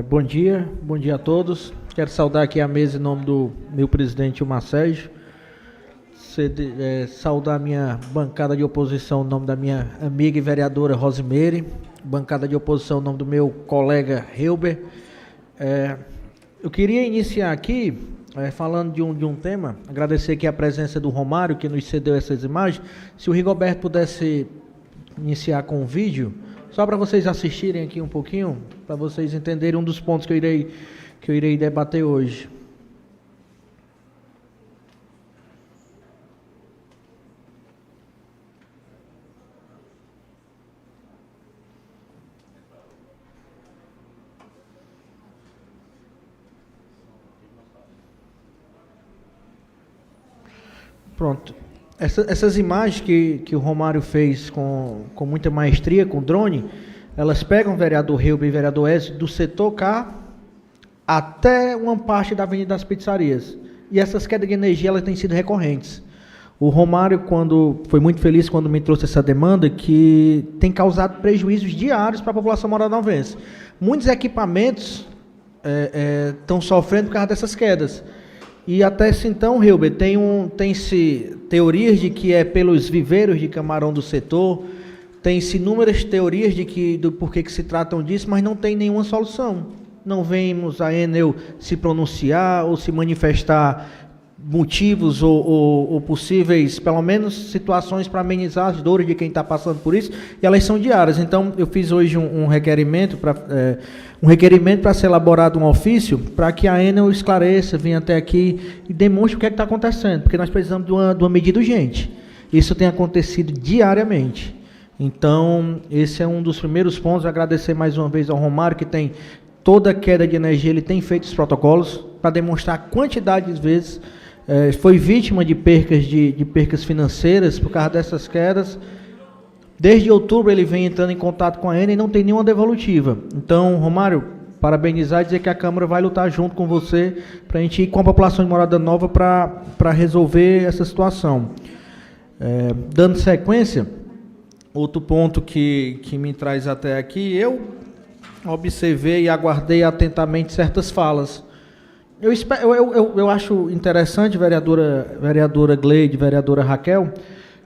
Bom dia a todos. Quero saudar aqui a mesa em nome do meu presidente, Ilmar Sérgio. Saudar a minha bancada de oposição em nome da minha amiga e vereadora Rosimeire, bancada de oposição em nome do meu colega Helber. Eu queria iniciar aqui falando de um tema, agradecer aqui a presença do Romário, que nos cedeu essas imagens. Se o Rigoberto pudesse iniciar com o vídeo, só para vocês assistirem aqui um pouquinho, para vocês entenderem um dos pontos que eu irei debater hoje. Pronto. Essas imagens que o Romário fez com muita maestria, com drone, elas pegam o vereador Helber e o vereador Ezio do setor K até uma parte da Avenida das Pizzarias. E essas quedas de energia elas têm sido recorrentes. O Romário foi muito feliz quando me trouxe essa demanda, que tem causado prejuízos diários para a população morandovense. Muitos equipamentos estão sofrendo por causa dessas quedas. E até então, Helber, tem-se teorias de que é pelos viveiros de camarão do setor, tem-se inúmeras teorias do porquê que se tratam disso, mas não tem nenhuma solução. Não vemos a Enel se pronunciar ou se manifestar motivos ou possíveis, pelo menos, situações para amenizar as dores de quem está passando por isso, e elas são diárias. Então, eu fiz hoje um requerimento para ser elaborado um ofício para que a Enel esclareça, venha até aqui e demonstre o que é que está acontecendo, porque nós precisamos de uma medida urgente. Isso tem acontecido diariamente. Então, esse é um dos primeiros pontos. Agradecer mais uma vez ao Romário, que tem toda a queda de energia, ele tem feito os protocolos para demonstrar a quantidade de vezes. Foi vítima de percas financeiras por causa dessas quedas. Desde outubro ele vem entrando em contato com a Enel e não tem nenhuma devolutiva. Então, Romário, parabenizar e dizer que a Câmara vai lutar junto com você para a gente ir com a população de Morada Nova para resolver essa situação. Dando sequência, outro ponto que me traz até aqui, eu observei e aguardei atentamente certas falas. Eu acho interessante, vereadora Gleide, vereadora Raquel,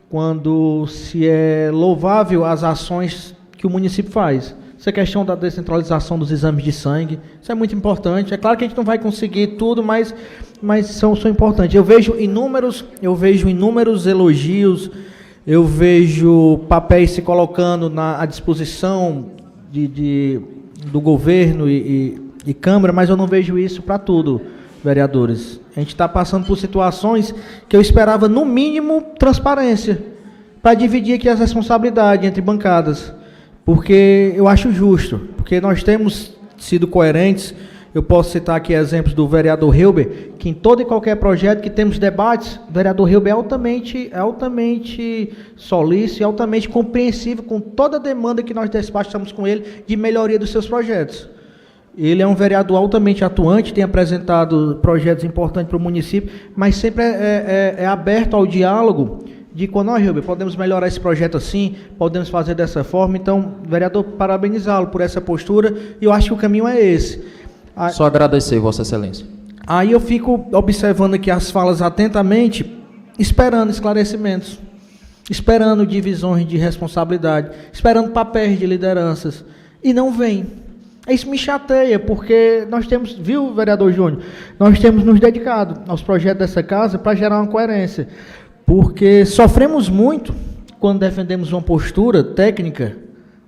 quando se é louvável as ações que o município faz. Essa questão da descentralização dos exames de sangue, isso é muito importante. É claro que a gente não vai conseguir tudo, mas são importantes. Eu vejo inúmeros elogios, eu vejo papéis se colocando à disposição do governo e Câmara, mas eu não vejo isso para tudo, vereadores. A gente está passando por situações que eu esperava, no mínimo, transparência, para dividir aqui as responsabilidades entre bancadas, porque eu acho justo, porque nós temos sido coerentes. Eu posso citar aqui exemplos do vereador Helber, que em todo e qualquer projeto que temos debates, o vereador Helber é altamente solícito e altamente compreensivo com toda a demanda que nós despachamos com ele de melhoria dos seus projetos. Ele é um vereador altamente atuante, tem apresentado projetos importantes para o município, mas sempre é aberto ao diálogo de quando nós, Helber, podemos melhorar esse projeto assim, podemos fazer dessa forma. Então, vereador, parabenizá-lo por essa postura, e eu acho que o caminho é esse. Só agradecer, Vossa Excelência. Aí eu fico observando aqui as falas atentamente, esperando esclarecimentos, esperando divisões de responsabilidade, esperando papéis de lideranças, e não vem. Isso me chateia, porque nós temos, viu, vereador Júnior, nós temos nos dedicado aos projetos dessa casa para gerar uma coerência, porque sofremos muito quando defendemos uma postura técnica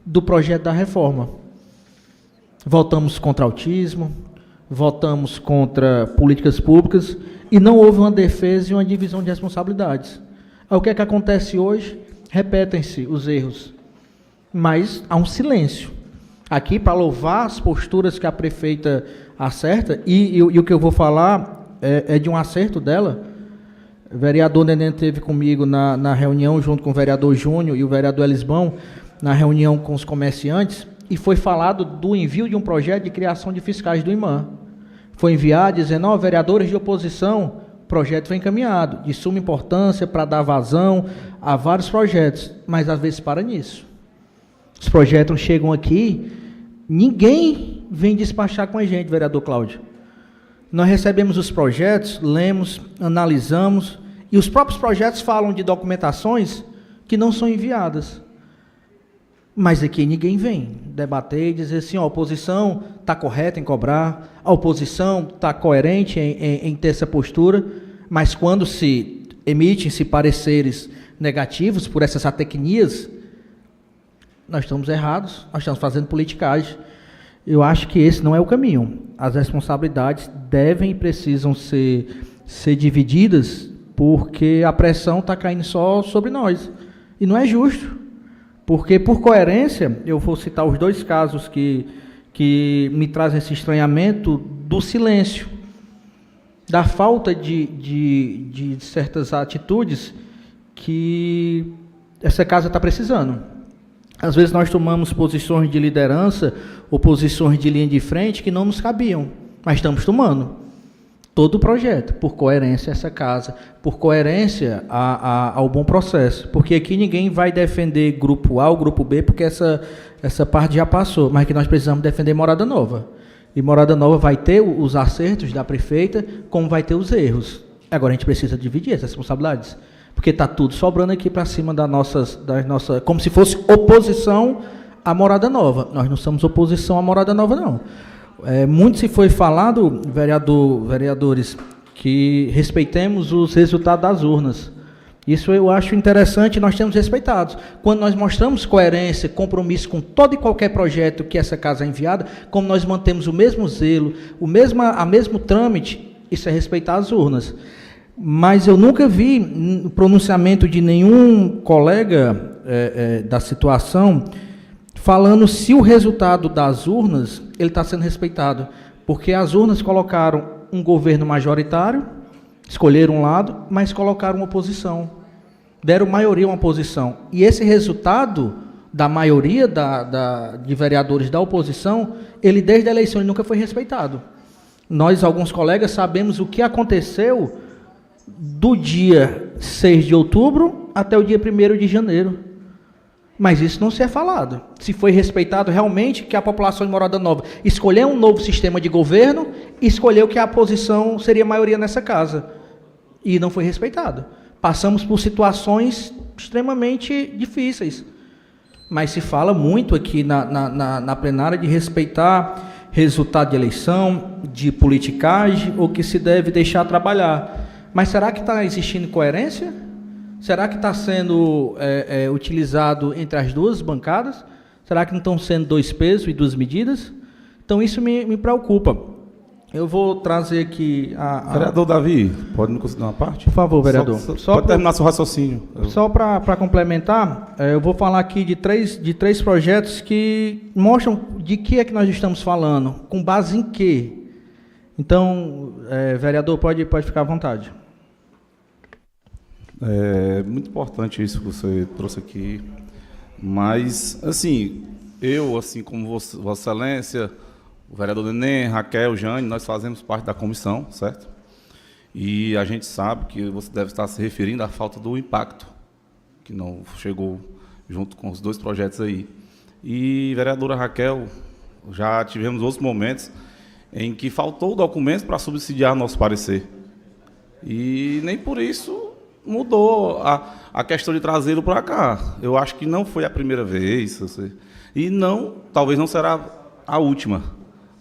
do projeto da reforma. Votamos contra autismo, votamos contra políticas públicas, e não houve uma defesa e uma divisão de responsabilidades. Aí, o que é que acontece hoje? Repetem-se os erros, mas há um silêncio. Aqui, para louvar as posturas que a prefeita acerta, e o que eu vou falar é de um acerto dela. O vereador Neném esteve comigo na reunião, junto com o vereador Júnior e o vereador Elisbão, na reunião com os comerciantes, e foi falado do envio de um projeto de criação de fiscais do IMAM. Foi enviado dizendo, vereadores de oposição, o projeto foi encaminhado, de suma importância para dar vazão a vários projetos, mas às vezes para nisso. Os projetos chegam aqui, ninguém vem despachar com a gente, vereador Cláudio. Nós recebemos os projetos, lemos, analisamos, e os próprios projetos falam de documentações que não são enviadas. Mas aqui ninguém vem debater e dizer assim, a oposição está correta em cobrar, a oposição está coerente em ter essa postura, mas quando se emitem-se pareceres negativos por essas atecnias, nós estamos errados, nós estamos fazendo politicagem. Eu acho que esse não é o caminho. As responsabilidades devem e precisam ser divididas, porque a pressão está caindo só sobre nós. E não é justo. Porque, por coerência, eu vou citar os 2 casos que me trazem esse estranhamento do silêncio, da falta de certas atitudes que essa casa está precisando. Às vezes nós tomamos posições de liderança ou posições de linha de frente que não nos cabiam, mas estamos tomando. Todo o projeto, por coerência a essa casa, por coerência ao bom processo. Porque aqui ninguém vai defender grupo A ou grupo B, porque essa parte já passou, mas que nós precisamos defender Morada Nova. E Morada Nova vai ter os acertos da prefeita, como vai ter os erros. Agora a gente precisa dividir essas responsabilidades, porque está tudo sobrando aqui para cima das nossas, como se fosse oposição à Morada Nova. Nós não somos oposição à Morada Nova, não. Muito se foi falado, vereadores, que respeitemos os resultados das urnas. Isso eu acho interessante, nós temos respeitados. Quando nós mostramos coerência, compromisso com todo e qualquer projeto que essa casa é enviada, como nós mantemos o mesmo zelo, o mesmo trâmite, isso é respeitar as urnas. Mas eu nunca vi o pronunciamento de nenhum colega da situação falando se o resultado das urnas ele está sendo respeitado, porque as urnas colocaram um governo majoritário, escolheram um lado, mas colocaram uma oposição, deram maioria a uma oposição, e esse resultado da maioria de vereadores da oposição, ele desde a eleição ele nunca foi respeitado. Nós, alguns colegas, sabemos o que aconteceu do dia 6 de outubro até o dia 1º de janeiro. Mas isso não se é falado. Se foi respeitado realmente que a população de Morada Nova escolheu um novo sistema de governo, escolheu que a oposição seria a maioria nessa casa. E não foi respeitado. Passamos por situações extremamente difíceis. Mas se fala muito aqui na plenária de respeitar resultado de eleição, de politicagem, ou que se deve deixar trabalhar. Mas será que está existindo coerência? Será que está sendo utilizado entre as duas bancadas? Será que não estão sendo 2 pesos e 2 medidas? Então, isso me preocupa. Eu vou trazer aqui Vereador Davi, pode me considerar uma parte? Por favor, vereador. Pode terminar seu raciocínio. Só para complementar, eu vou falar aqui de três projetos que mostram de que é que nós estamos falando, com base em quê. Então, vereador, pode ficar à vontade. É muito importante isso que você trouxe aqui, mas, assim, eu, assim como Vossa Excelência, o vereador Neném, Raquel, Jane, nós fazemos parte da comissão, certo? E a gente sabe que você deve estar se referindo à falta do impacto, que não chegou junto com os 2 projetos aí. E, vereadora Raquel, já tivemos outros momentos em que faltou documento para subsidiar nosso parecer. E nem por isso mudou a questão de trazê-lo para cá. Eu acho que não foi a primeira vez. E talvez não será a última.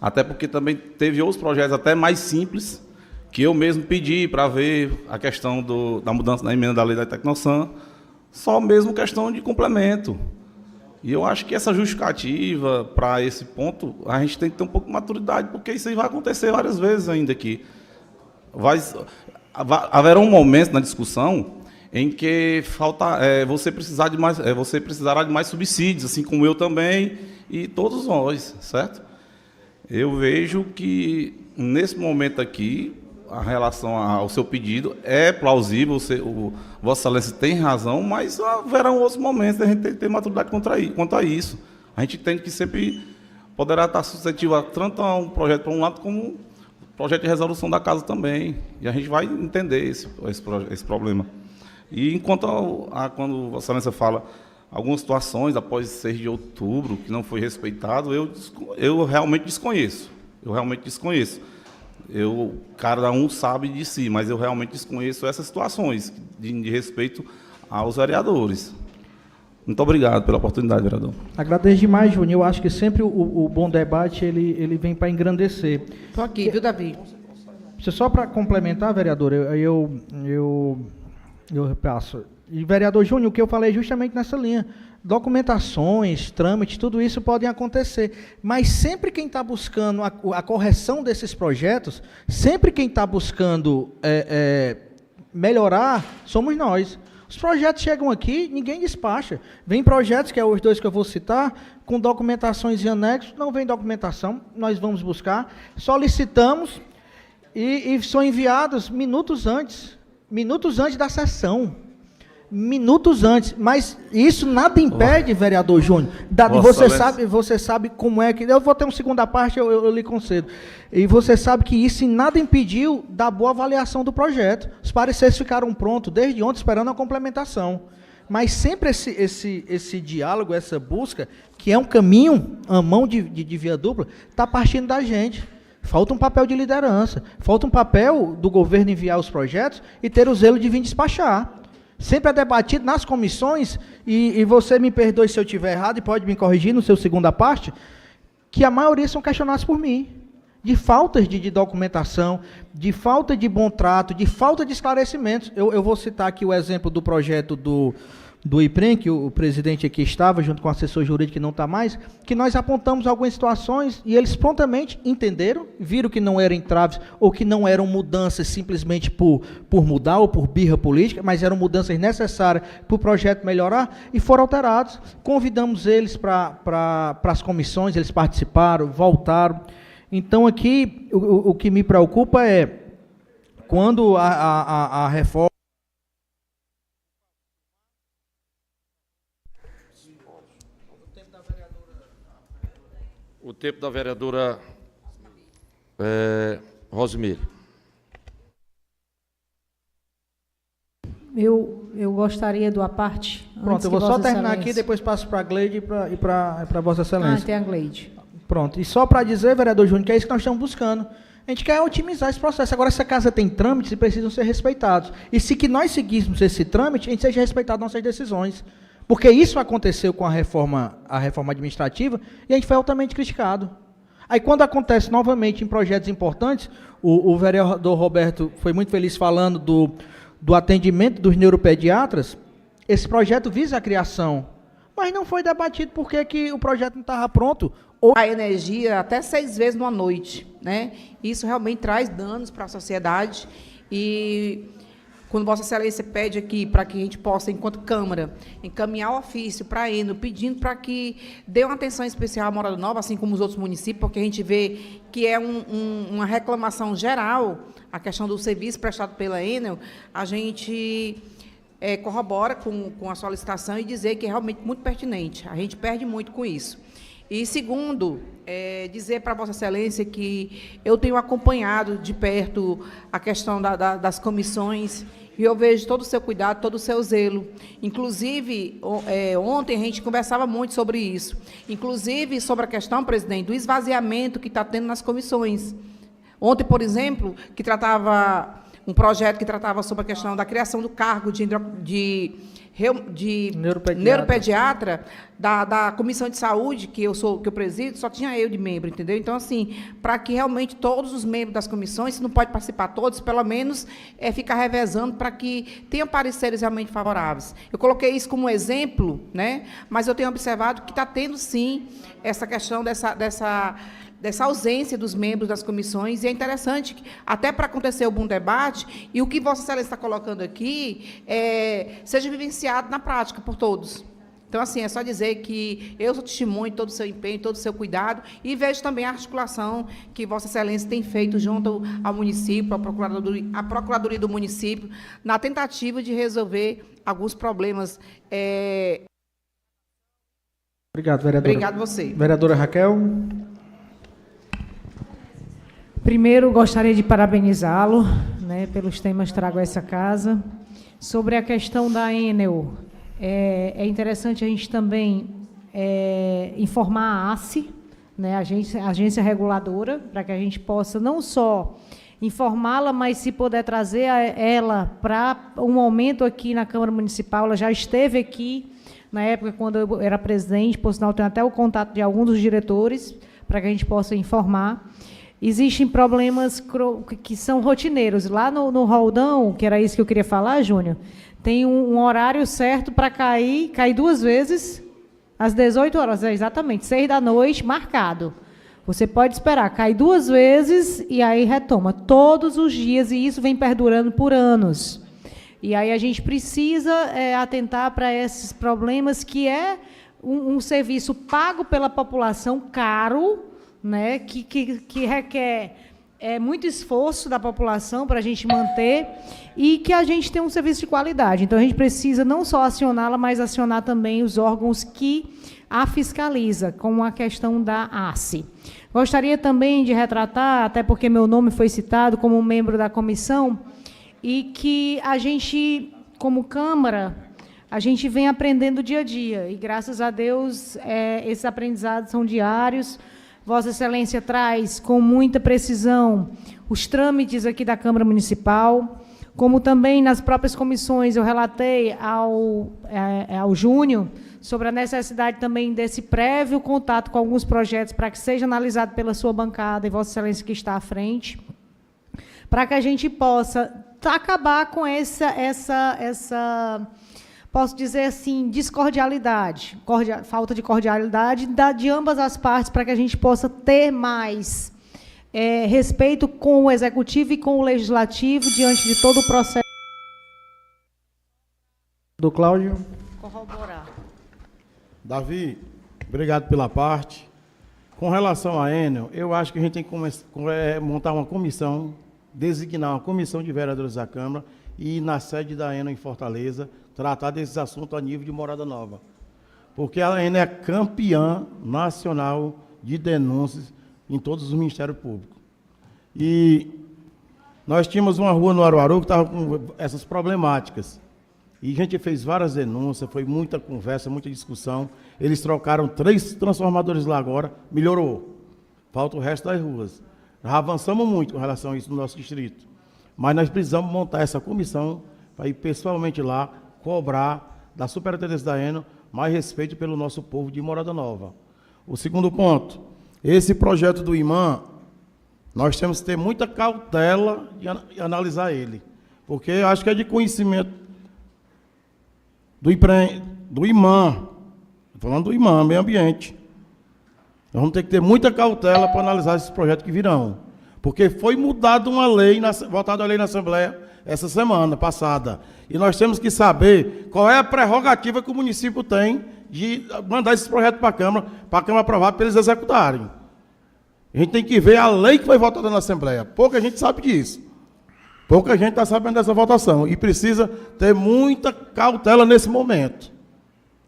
Até porque também teve outros projetos até mais simples, que eu mesmo pedi para ver a questão da mudança da emenda da lei da Tecnosan, só mesmo questão de complemento. E eu acho que essa justificativa para esse ponto, a gente tem que ter um pouco de maturidade, porque isso aí vai acontecer várias vezes ainda aqui. Haverá um momento na discussão em que você precisará de mais subsídios, assim como eu também e todos nós, certo? Eu vejo que nesse momento aqui, a relação ao seu pedido é plausível, Vossa Excelência tem razão, mas haverão outros momentos, a gente tem que ter maturidade quanto a isso. A gente entende que sempre poderá estar suscetível tanto a um projeto para um lado como projeto de resolução da casa também, e a gente vai entender esse problema. E enquanto quando Vossa Excelência fala algumas situações após 6 de outubro que não foi respeitado, eu realmente desconheço. Cada um sabe de si, mas eu realmente desconheço essas situações de respeito aos vereadores. Muito obrigado pela oportunidade, vereador. Agradeço demais, Júnior. Eu acho que sempre o bom debate ele vem para engrandecer. Estou aqui, viu, Davi? Só para complementar, vereador, eu passo. E, vereador Júnior, o que eu falei justamente nessa linha. Documentações, trâmites, tudo isso podem acontecer. Mas sempre quem está buscando a correção desses projetos, sempre quem está buscando melhorar, somos nós. Os projetos chegam aqui, ninguém despacha. Vem projetos, que é os 2 que eu vou citar, com documentações e anexos, não vem documentação, nós vamos buscar, solicitamos e são enviados minutos antes da sessão. Minutos antes, mas isso nada impede, vereador Júnior, você sabe como é que, eu vou ter uma segunda parte, eu lhe concedo, e você sabe que isso nada impediu da boa avaliação do projeto, os pareceres ficaram prontos desde ontem esperando a complementação, mas sempre esse diálogo, essa busca, que é um caminho, a mão de via dupla, está partindo da gente. Falta um papel de liderança, falta um papel do governo enviar os projetos e ter o zelo de vir despachar. Sempre é debatido nas comissões, e você me perdoe se eu estiver errado, e pode me corrigir no seu segunda parte, que a maioria são questionados por mim, de faltas de documentação, de falta de bom trato, de falta de esclarecimentos. Eu vou citar aqui o exemplo do projeto do IPREM, que o presidente aqui estava, junto com o assessor jurídico que não está mais, que nós apontamos algumas situações e eles prontamente entenderam, viram que não eram entraves ou que não eram mudanças simplesmente por mudar ou por birra política, mas eram mudanças necessárias para o projeto melhorar e foram alterados. Convidamos eles para as comissões, eles participaram, voltaram. Então, aqui, o que me preocupa é quando a reforma. O tempo da vereadora Rosemary. Eu gostaria do parte. Pronto, eu vou só terminar aqui, depois passo para a Gleide e para Vossa Excelência. Tem a Gleide. Pronto, e só para dizer, vereador Júnior, que é isso que nós estamos buscando. A gente quer otimizar esse processo. Agora, essa casa tem trâmites e precisam ser respeitados. E se que nós seguíssemos esse trâmite, a gente seja respeitado nossas decisões. Porque isso aconteceu com a reforma administrativa e a gente foi altamente criticado. Aí, quando acontece novamente em projetos importantes, o vereador Roberto foi muito feliz falando do atendimento dos neuropediatras, esse projeto visa a criação, mas não foi debatido porque que o projeto não estava pronto. A energia até 6 vezes numa noite, né? Isso realmente traz danos para a sociedade e... Quando Vossa Excelência pede aqui para que a gente possa, enquanto Câmara, encaminhar o ofício para a Enel, pedindo para que dê uma atenção especial à Morada Nova, assim como os outros municípios, porque a gente vê que é uma reclamação geral, a questão do serviço prestado pela Enel, a gente corrobora com a solicitação e dizer que é realmente muito pertinente. A gente perde muito com isso. E, segundo, dizer para Vossa Excelência que eu tenho acompanhado de perto a questão das comissões e eu vejo todo o seu cuidado, todo o seu zelo. Inclusive, ontem a gente conversava muito sobre isso. Inclusive, sobre a questão, presidente, do esvaziamento que está tendo nas comissões. Ontem, por exemplo, um projeto que tratava sobre a questão da criação do cargo de neuropediatra da Comissão de Saúde, que eu presido, só tinha eu de membro, entendeu? Então, assim, para que realmente todos os membros das comissões, se não pode participar todos, pelo menos ficar revezando para que tenham pareceres realmente favoráveis. Eu coloquei isso como exemplo, né? Mas eu tenho observado que está tendo, sim, essa questão dessa ausência dos membros das comissões, e é interessante, até para acontecer o bom debate, e o que Vossa Excelência está colocando aqui seja vivenciado na prática por todos. Então, assim, é só dizer que eu sou testemunho de todo o seu empenho, todo o seu cuidado, e vejo também a articulação que Vossa Excelência tem feito junto ao município, à Procuradoria do município, na tentativa de resolver alguns problemas. Obrigado, vereadora. Obrigado, você. Vereadora Raquel. Primeiro, gostaria de parabenizá-lo, né, pelos temas que trago a essa casa. Sobre a questão da Enel, É interessante a gente também informar a ACE, né, a agência reguladora, para que a gente possa não só informá-la, mas se puder trazer ela para um momento aqui na Câmara Municipal. Ela já esteve aqui na época quando eu era presidente, por sinal tenho até o contato de alguns dos diretores, para que a gente possa informar. Existem problemas que são rotineiros. Lá no Roldão, que era isso que eu queria falar, Júnior, tem um horário certo para cair 2 vezes, às 18 horas, exatamente, 6 da noite, marcado. Você pode esperar, cai 2 vezes e aí retoma todos os dias, e isso vem perdurando por anos. E aí a gente precisa atentar para esses problemas, que é um serviço pago pela população, caro, né, que requer muito esforço da população para a gente manter, e que a gente tem um serviço de qualidade. Então, a gente precisa não só acioná-la, mas acionar também os órgãos que a fiscaliza, como a questão da ACE. Gostaria também de retratar, até porque meu nome foi citado como membro da comissão, e que a gente, como Câmara, a gente vem aprendendo dia a dia, e, graças a Deus, esses aprendizados são diários. Vossa Excelência traz com muita precisão os trâmites aqui da Câmara Municipal, como também nas próprias comissões eu relatei ao Júnior sobre a necessidade também desse prévio contato com alguns projetos para que seja analisado pela sua bancada e Vossa Excelência que está à frente, para que a gente possa acabar com essa posso dizer assim, discordialidade, falta de cordialidade de ambas as partes, para que a gente possa ter mais respeito com o Executivo e com o Legislativo diante de todo o processo. Do Cláudio. Corroborar. Davi, obrigado pela parte. Com relação à Enel, eu acho que a gente tem que montar uma comissão, designar uma comissão de vereadores da Câmara e ir na sede da Enel em Fortaleza, tratar desses assuntos a nível de Morada Nova. Porque a Enel é campeã nacional de denúncias em todos os ministérios públicos. E nós tínhamos uma rua no Aruaru que estava com essas problemáticas. E a gente fez várias denúncias, foi muita conversa, muita discussão. Eles trocaram 3 transformadores lá agora, melhorou. Falta o resto das ruas. Já avançamos muito com relação a isso no nosso distrito. Mas nós precisamos montar essa comissão para ir pessoalmente lá, cobrar da Superintendência da Enel mais respeito pelo nosso povo de Morada Nova. O segundo ponto, esse projeto do IMAM, nós temos que ter muita cautela de analisar ele, porque eu acho que é de conhecimento do IMAM, estou falando do IMAM, meio ambiente. Nós vamos ter que ter muita cautela para analisar esses projetos que virão, porque foi mudada uma lei, votada a lei na Assembleia essa semana passada, e nós temos que saber qual é a prerrogativa que o município tem de mandar esses projetos para a Câmara aprovar para eles executarem. A gente tem que ver a lei que foi votada na Assembleia. Pouca gente sabe disso. Pouca gente está sabendo dessa votação, e precisa ter muita cautela nesse momento.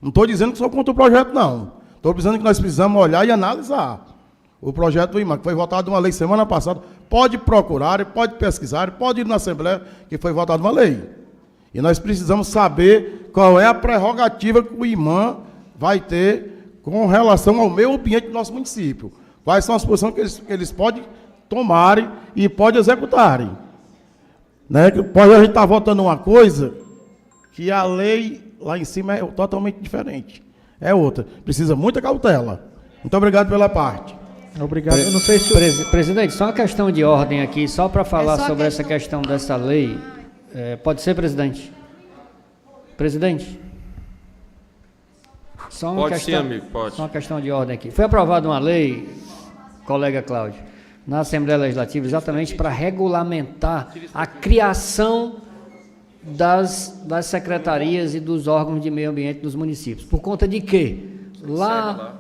Não estou dizendo que sou contra o projeto, não. Estou dizendo que nós precisamos olhar e analisar o projeto do IMAM, que foi votado uma lei semana passada. Pode procurar, pode pesquisar, pode ir na Assembleia, que foi votada uma lei. E nós precisamos saber qual é a prerrogativa que o IMAM vai ter com relação ao meio ambiente do nosso município. Quais são as posições que eles podem tomarem e podem executarem. Né? Pode a gente estar votando uma coisa que a lei lá em cima é totalmente diferente. É outra. Precisa muita cautela. Muito obrigado pela parte. Obrigado. Eu não sei se Presidente, só uma questão de ordem aqui, só para falar sobre essa questão dessa lei. Pode ser, presidente? Presidente? Só uma Pode questão, sim, amigo, pode. Só uma questão de ordem aqui. Foi aprovada uma lei, colega Cláudio, na Assembleia Legislativa, exatamente para regulamentar a criação das secretarias e dos órgãos de meio ambiente dos municípios. Por conta de quê? Lá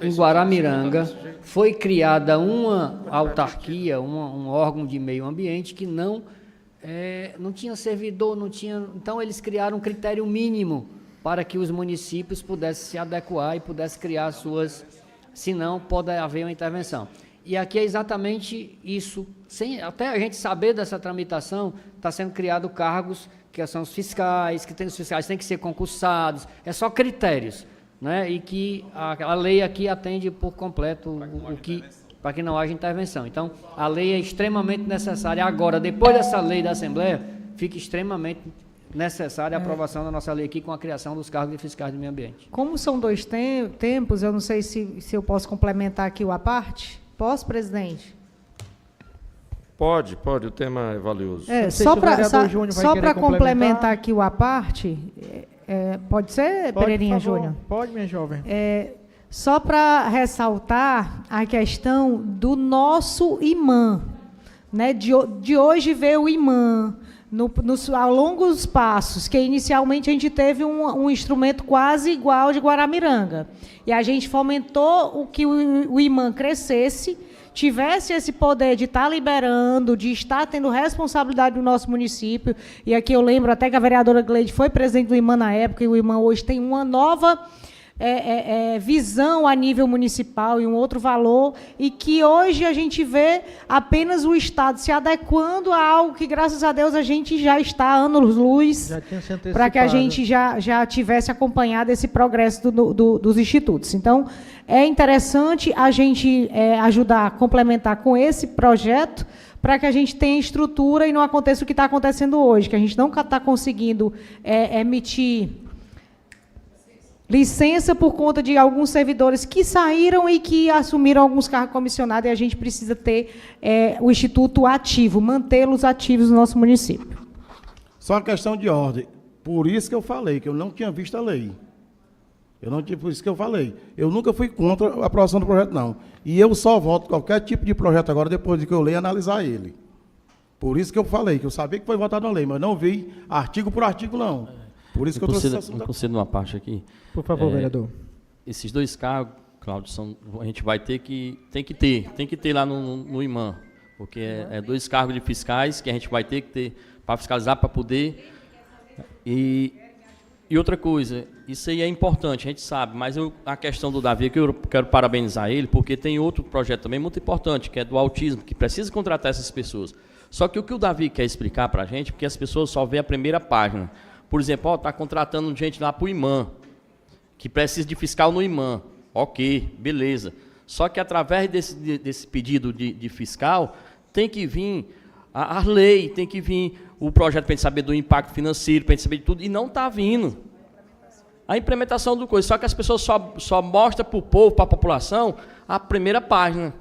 em Guaramiranga foi criada uma autarquia, um órgão de meio ambiente que não tinha servidor, não tinha. Então, eles criaram um critério mínimo para que os municípios pudessem se adequar e pudessem criar suas, senão pode haver uma intervenção. E aqui é exatamente isso. Sem até a gente saber dessa tramitação, está sendo criado cargos que são os fiscais, os fiscais têm que ser concursados, é só critérios, né? E que a lei aqui atende por completo para que não haja intervenção. Então, a lei é extremamente necessária. Agora, depois dessa lei da Assembleia, fica extremamente necessária a aprovação da nossa lei aqui com a criação dos cargos de fiscais do meio ambiente. Como são dois tempos, eu não sei se eu posso complementar aqui o à parte. Posso, presidente? Pode, o tema é valioso. Só para complementar aqui o à parte, pode ser, Pode, Pereirinha por favor. Júnior? Pode, minha jovem. Só para ressaltar a questão do nosso imã, né? De hoje ver o imã ao longo dos passos, que inicialmente a gente teve um instrumento quase igual de Guaramiranga. E a gente fomentou que o imã crescesse, tivesse esse poder de estar liberando, de estar tendo responsabilidade do nosso município. E aqui eu lembro até que a vereadora Gleide foi presidente do imã na época, e o imã hoje tem uma nova visão a nível municipal e um outro valor, e que hoje a gente vê apenas o Estado se adequando a algo que, graças a Deus, a gente já está anos-luz para que a gente já tivesse acompanhado esse progresso dos institutos. Então, é interessante a gente ajudar a complementar com esse projeto, para que a gente tenha estrutura e não aconteça o que está acontecendo hoje, que a gente não está conseguindo emitir licença por conta de alguns servidores que saíram e que assumiram alguns cargos comissionados, e a gente precisa ter o Instituto ativo, mantê-los ativos no nosso município. Só uma questão de ordem. Por isso que eu falei, que eu não tinha visto a lei. Por isso que eu falei. Eu nunca fui contra a aprovação do projeto, não. E eu só voto qualquer tipo de projeto agora, depois de que eu ler e analisar ele. Por isso que eu falei, que eu sabia que foi votado na lei, mas não vi artigo por artigo, não. Por isso que eu trouxe esse assunto. Me concedo uma parte aqui. Por favor, vereador. Esses dois cargos, Cláudio, a gente vai ter tem que ter lá no IMAM, porque é dois cargos de fiscais que a gente vai ter que ter para fiscalizar, para poder. E outra coisa, isso aí é importante, a gente sabe, mas a questão do Davi, que eu quero parabenizar ele, porque tem outro projeto também muito importante, que é do autismo, que precisa contratar essas pessoas. Só que o que o Davi quer explicar para a gente, porque as pessoas só vê a primeira página. Por exemplo, está contratando gente lá para o IMAM, que precisa de fiscal no IMAM. Ok, beleza. Só que através desse pedido de fiscal, tem que vir a lei, tem que vir o projeto para a gente saber do impacto financeiro, para a gente saber de tudo, e não está vindo. A implementação do coisa. Só que as pessoas só mostram para o povo, para a população, a primeira página,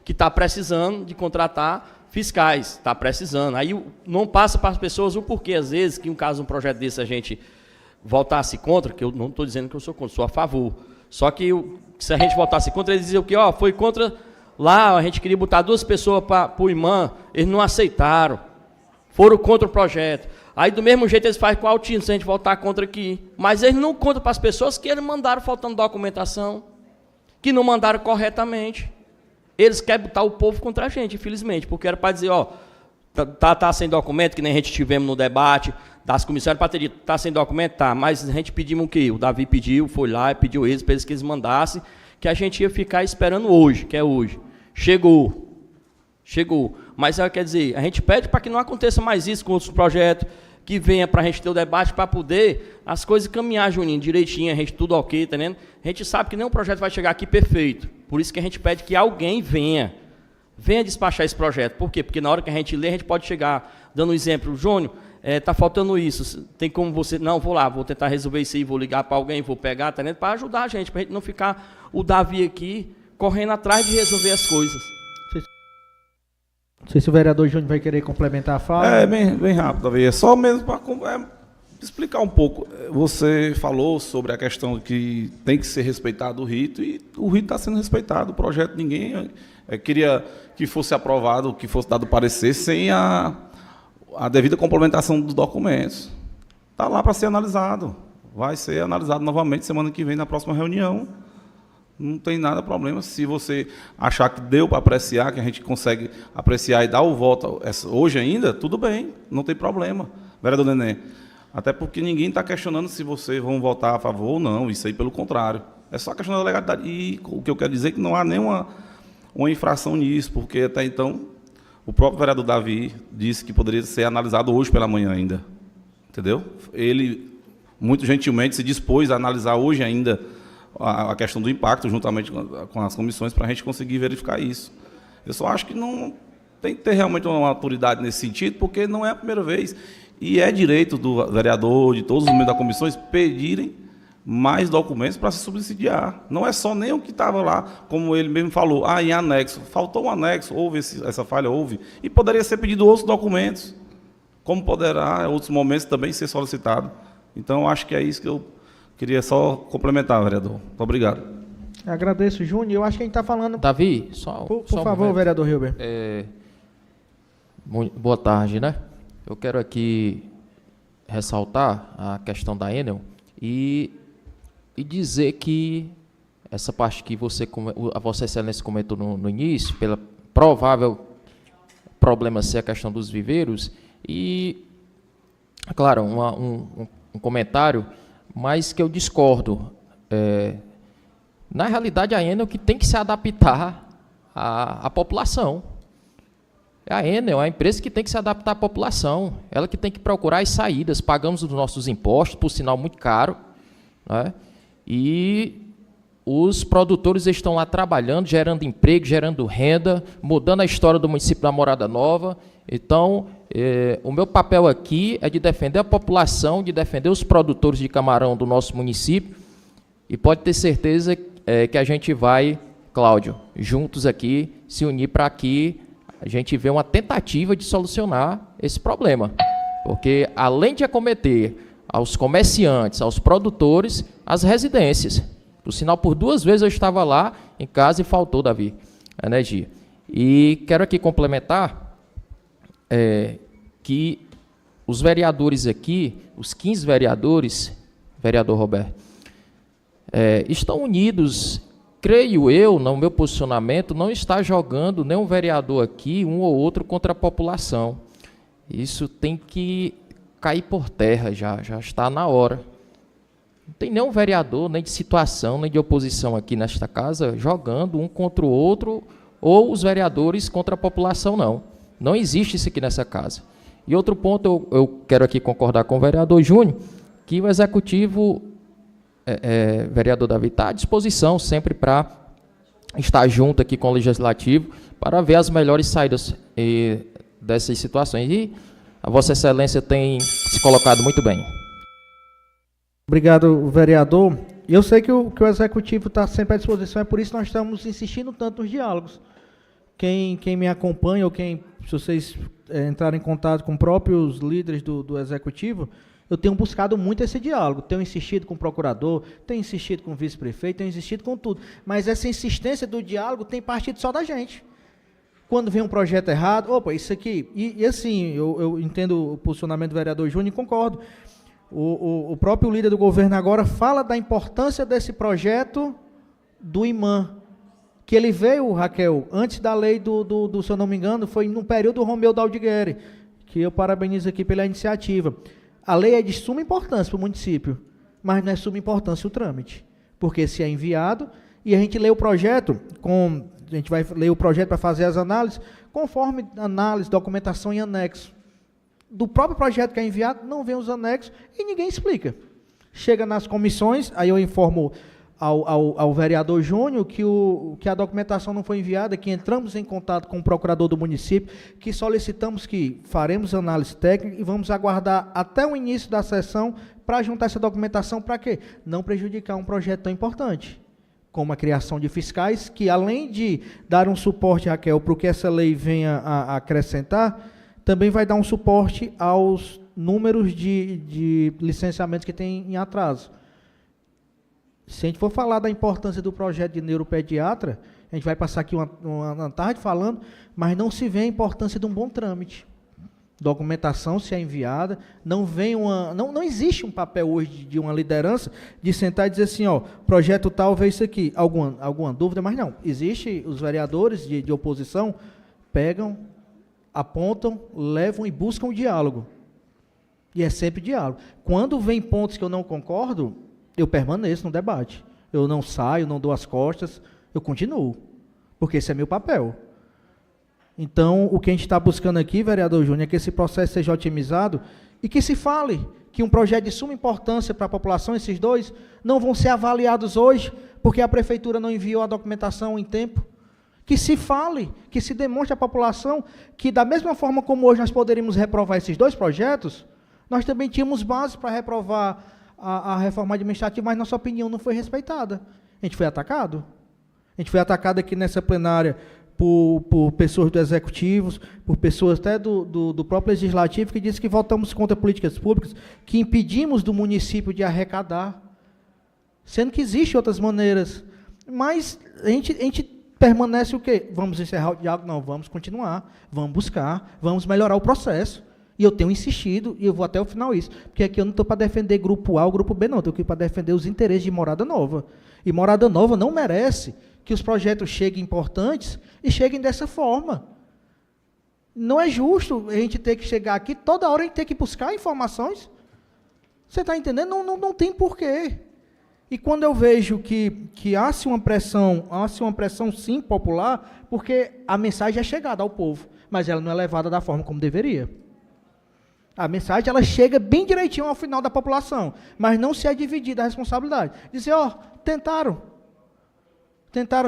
que está precisando de contratar fiscais, está precisando. Aí não passa para as pessoas o porquê, às vezes, que um caso, um projeto desse, a gente votasse contra, que eu não estou dizendo que eu sou contra, sou a favor. Só que se a gente votasse contra, eles diziam que foi contra lá, a gente queria botar 2 pessoas para o IMAM, eles não aceitaram, foram contra o projeto. Aí, do mesmo jeito, eles fazem com o autismo, se a gente votar contra aqui. Mas eles não contam para as pessoas que eles mandaram faltando documentação, que não mandaram corretamente. Eles querem botar o povo contra a gente, infelizmente, porque era para dizer, tá sem documento, que nem a gente tivemos no debate das comissões, para ter dito, tá sem documento, tá, mas a gente pedimos o quê? O Davi pediu, foi lá e pediu eles, para eles que eles mandassem, que a gente ia ficar esperando hoje, que é hoje. Chegou. Mas, quer dizer, a gente pede para que não aconteça mais isso com outros projetos, que venha para a gente ter o debate, para poder as coisas caminhar, Juninho, direitinho, a gente tudo ok, tá vendo? A gente sabe que nenhum projeto vai chegar aqui perfeito. Por isso que a gente pede que alguém venha despachar esse projeto. Por quê? Porque na hora que a gente lê, a gente pode chegar, dando um exemplo, Júnior, está faltando isso, tem como você... Não, vou lá, vou tentar resolver isso aí, vou ligar para alguém, vou pegar, tá vendo? Para ajudar a gente não ficar o Davi aqui correndo atrás de resolver as coisas. Não sei se o vereador Júnior vai querer complementar a fala. Bem rápido, Davi. É só mesmo para explicar um pouco. Você falou sobre a questão que tem que ser respeitado o rito, e o rito está sendo respeitado. O projeto, ninguém queria que fosse aprovado, que fosse dado parecer sem a devida complementação dos documentos. Está lá para ser analisado. Vai ser analisado novamente semana que vem, na próxima reunião. Não tem nada problema. Se você achar que deu para apreciar, que a gente consegue apreciar e dar o voto hoje ainda, tudo bem, não tem problema, vereador Nenê. Até porque ninguém está questionando se vocês vão votar a favor ou não, isso aí pelo contrário. É só questão da legalidade. E o que eu quero dizer é que não há nenhuma uma infração nisso, porque até então o próprio vereador Davi disse que poderia ser analisado hoje pela manhã ainda, entendeu? Ele, muito gentilmente, se dispôs a analisar hoje ainda a questão do impacto, juntamente com as comissões, para a gente conseguir verificar isso. Eu só acho que não tem que ter realmente uma autoridade nesse sentido, porque não é a primeira vez. E é direito do vereador, de todos os membros da comissão, pedirem mais documentos para se subsidiar. Não é só nem o que estava lá, como ele mesmo falou, em anexo. Faltou um anexo, houve essa falha, houve. E poderia ser pedido outros documentos, como poderá, em outros momentos, também ser solicitado. Então, acho que é isso que eu queria só complementar, vereador. Muito obrigado. Agradeço, Júnior. Eu acho que a gente está falando... Davi, Por favor, vereador Hilber. Boa tarde, né? Eu quero aqui ressaltar a questão da Enel e dizer que essa parte que a Vossa Excelência comentou no início, pela provável problema ser a questão dos viveiros, e, claro, um comentário, mas que eu discordo. Na realidade, a Enel que tem que se adaptar à população. A Enel é a empresa que tem que se adaptar à população, ela que tem que procurar as saídas, pagamos os nossos impostos, por sinal muito caro, né? E os produtores estão lá trabalhando, gerando emprego, gerando renda, mudando a história do município da Morada Nova. Então, o meu papel aqui é de defender a população, de defender os produtores de camarão do nosso município, e pode ter certeza que a gente vai, Cláudio, juntos aqui, se unir para que a gente vê uma tentativa de solucionar esse problema. Porque, além de acometer aos comerciantes, aos produtores, as residências. Por sinal, por 2 vezes eu estava lá em casa e faltou, Davi, a energia. E quero aqui complementar que os vereadores aqui, os 15 vereadores, vereador Roberto, estão unidos. Creio eu, no meu posicionamento, não está jogando nenhum vereador aqui, um ou outro, contra a população. Isso tem que cair por terra, já está na hora. Não tem nenhum vereador, nem de situação, nem de oposição aqui nesta casa, jogando um contra o outro, ou os vereadores contra a população, não. Não existe isso aqui nessa casa. E outro ponto, eu quero aqui concordar com o vereador Júnior, que o executivo... vereador Davi, está à disposição sempre para estar junto aqui com o Legislativo para ver as melhores saídas dessas situações. E a Vossa Excelência tem se colocado muito bem. Obrigado, vereador. Eu sei que o Executivo está sempre à disposição, é por isso que nós estamos insistindo tanto nos diálogos. Quem me acompanha, ou se vocês entrarem em contato com próprios líderes do Executivo, eu tenho buscado muito esse diálogo, tenho insistido com o procurador, tenho insistido com o vice-prefeito, tenho insistido com tudo. Mas essa insistência do diálogo tem partido só da gente. Quando vem um projeto errado, isso aqui... E assim, eu entendo o posicionamento do vereador Júnior e concordo. O próprio líder do governo agora fala da importância desse projeto do imã, que ele veio, Raquel, antes da lei se eu não me engano, foi no período do Romeu Daldigueri, que eu parabenizo aqui pela iniciativa. A lei é de suma importância para o município, mas não é suma importância o trâmite, porque se é enviado, e a gente lê o projeto, a gente vai ler o projeto para fazer as análises, conforme análise, documentação e anexo. Do próprio projeto que é enviado, não vem os anexos e ninguém explica. Chega nas comissões, aí eu informo ao vereador Júnior que a documentação não foi enviada, que entramos em contato com o procurador do município, que solicitamos que faremos análise técnica e vamos aguardar até o início da sessão para juntar essa documentação, para quê? Não prejudicar um projeto tão importante, como a criação de fiscais, que além de dar um suporte, Raquel, para o que essa lei venha a acrescentar, também vai dar um suporte aos números de licenciamentos que tem em atraso. Se a gente for falar da importância do projeto de neuropediatra, a gente vai passar aqui uma tarde falando, mas não se vê a importância de um bom trâmite. Documentação, se é enviada, não existe um papel hoje de uma liderança de sentar e dizer assim, projeto tal, vê isso aqui, alguma dúvida, mas não. Existe, os vereadores de oposição pegam, apontam, levam e buscam o diálogo. E é sempre diálogo. Quando vem pontos que eu não concordo, eu permaneço no debate. Eu não saio, não dou as costas, eu continuo. porque esse é meu papel. Então, o que a gente está buscando aqui, vereador Júnior, é que esse processo seja otimizado e que se fale que um projeto de suma importância para a população, esses dois, não vão ser avaliados hoje, porque a prefeitura não enviou a documentação em tempo. Que se fale, que se demonstre à população que, da mesma forma como hoje nós poderíamos reprovar esses dois projetos, nós também tínhamos base para reprovar a reforma administrativa, mas nossa opinião não foi respeitada. A gente foi atacado. A gente foi atacado aqui nessa plenária por pessoas do Executivo, por pessoas até do próprio Legislativo, que disse que votamos contra políticas públicas, que impedimos do município de arrecadar, sendo que existem outras maneiras. Mas a gente permanece o quê? Vamos encerrar o diálogo? Não, vamos continuar, vamos buscar, vamos melhorar o processo. E eu tenho insistido, e eu vou até o final isso, porque aqui eu não estou para defender grupo A ou grupo B, não, estou aqui para defender os interesses de Morada Nova. E Morada Nova não merece que os projetos cheguem importantes e cheguem dessa forma. Não é justo a gente ter que chegar aqui, toda hora a gente ter que buscar informações. Você está entendendo? Não tem porquê. E quando eu vejo que há-se uma pressão sim popular, porque a mensagem é chegada ao povo, mas ela não é levada da forma como deveria. A mensagem ela chega bem direitinho ao final da população, mas não se é dividida a responsabilidade. Dizer, tentaram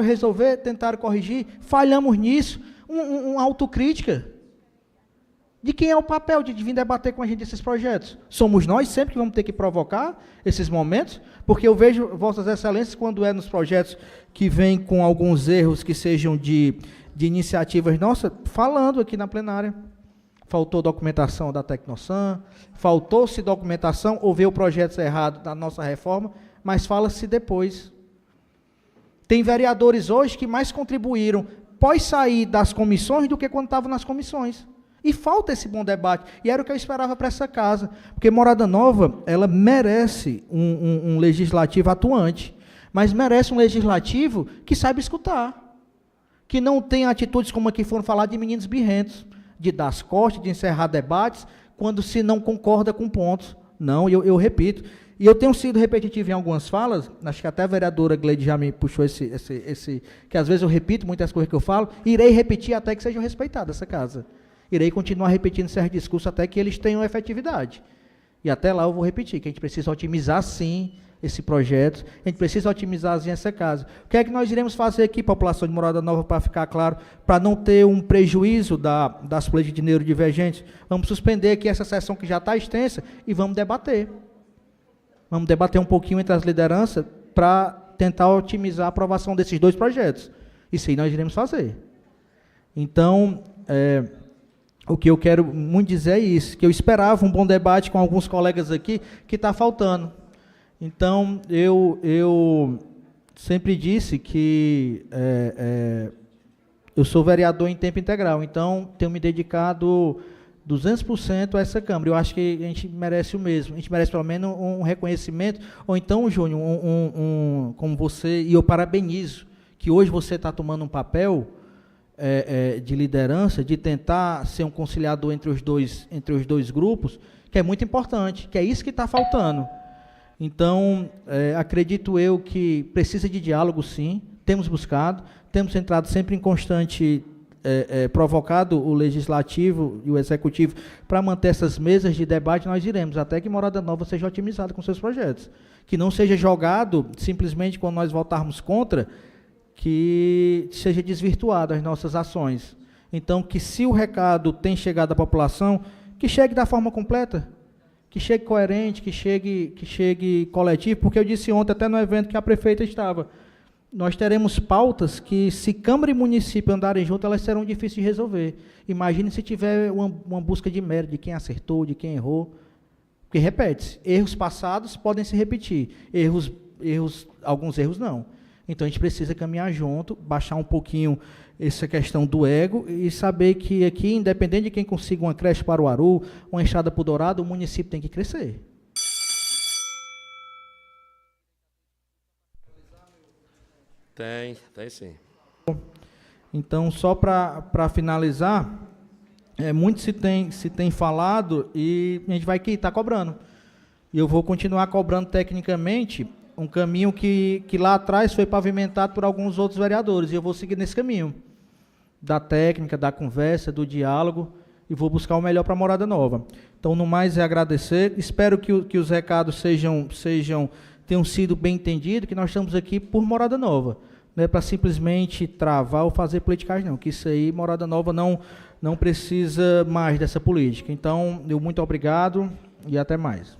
resolver, tentaram corrigir, falhamos nisso, uma autocrítica. De quem é o papel de vir debater com a gente esses projetos? Somos nós sempre que vamos ter que provocar esses momentos, porque eu vejo Vossas Excelências, quando é nos projetos que vêm com alguns erros que sejam de iniciativas nossas, falando aqui na plenária. Faltou documentação da Tecnosan, faltou-se documentação, ou veio projetos errados da nossa reforma, mas fala-se depois. Tem vereadores hoje que mais contribuíram pós sair das comissões do que quando estavam nas comissões. E falta esse bom debate. E era o que eu esperava para essa casa. Porque Morada Nova, ela merece um legislativo atuante, mas merece um legislativo que saiba escutar. Que não tenha atitudes como aqui foram falar de meninos birrentos, de dar as costas, de encerrar debates, quando se não concorda com pontos. Não, eu repito. E eu tenho sido repetitivo em algumas falas, acho que até a vereadora Gleide já me puxou que às vezes eu repito muitas coisas que eu falo, irei repetir até que sejam respeitadas essa casa. Irei continuar repetindo certos discursos até que eles tenham efetividade. E até lá eu vou repetir, que a gente precisa otimizar sim esse projeto, a gente precisa otimizar sim essa casa. O que é que nós iremos fazer aqui, população de Morada Nova, para ficar claro, para não ter um prejuízo das políticas de neurodivergentes? Vamos suspender aqui essa sessão que já está extensa e vamos debater. Vamos debater um pouquinho entre as lideranças para tentar otimizar a aprovação desses dois projetos. Isso aí nós iremos fazer. Então, o que eu quero muito dizer é isso, que eu esperava um bom debate com alguns colegas aqui, que está faltando. Então, eu sempre disse que eu sou vereador em tempo integral, então tenho me dedicado 200% a essa Câmara. Eu acho que a gente merece o mesmo, a gente merece pelo menos um reconhecimento, ou então, Júnior, como você, e eu parabenizo, que hoje você está tomando um papel de liderança, de tentar ser um conciliador entre os dois grupos, que é muito importante, que é isso que está faltando. Então, acredito eu que precisa de diálogo, sim, temos buscado, temos entrado sempre em constante, provocado o Legislativo e o Executivo para manter essas mesas de debate, nós iremos, até que Morada Nova seja otimizada com seus projetos. Que não seja jogado, simplesmente quando nós votarmos contra, que seja desvirtuado as nossas ações. Então, que se o recado tem chegado à população, que chegue da forma completa, que chegue coerente, que chegue coletivo, porque eu disse ontem, até no evento que a prefeita estava, nós teremos pautas que, se Câmara e município andarem juntos, elas serão difíceis de resolver. Imagine se tiver uma busca de mérito, de quem acertou, de quem errou, porque repete-se, erros passados podem se repetir, alguns erros não. Então, a gente precisa caminhar junto, baixar um pouquinho essa questão do ego e saber que aqui, independente de quem consiga uma creche para o Aru, uma estrada para o Dourado, o município tem que crescer. Tem sim. Então, só para finalizar, muito se tem falado e a gente vai estar cobrando. E eu vou continuar cobrando tecnicamente um caminho que lá atrás foi pavimentado por alguns outros vereadores, e eu vou seguir nesse caminho, da técnica, da conversa, do diálogo, e vou buscar o melhor para a Morada Nova. Então, no mais, é agradecer, espero que os recados tenham sido bem entendidos, que nós estamos aqui por Morada Nova, não é para simplesmente travar ou fazer politicagem, não, que isso aí, Morada Nova não precisa mais dessa política. Então, muito obrigado e até mais.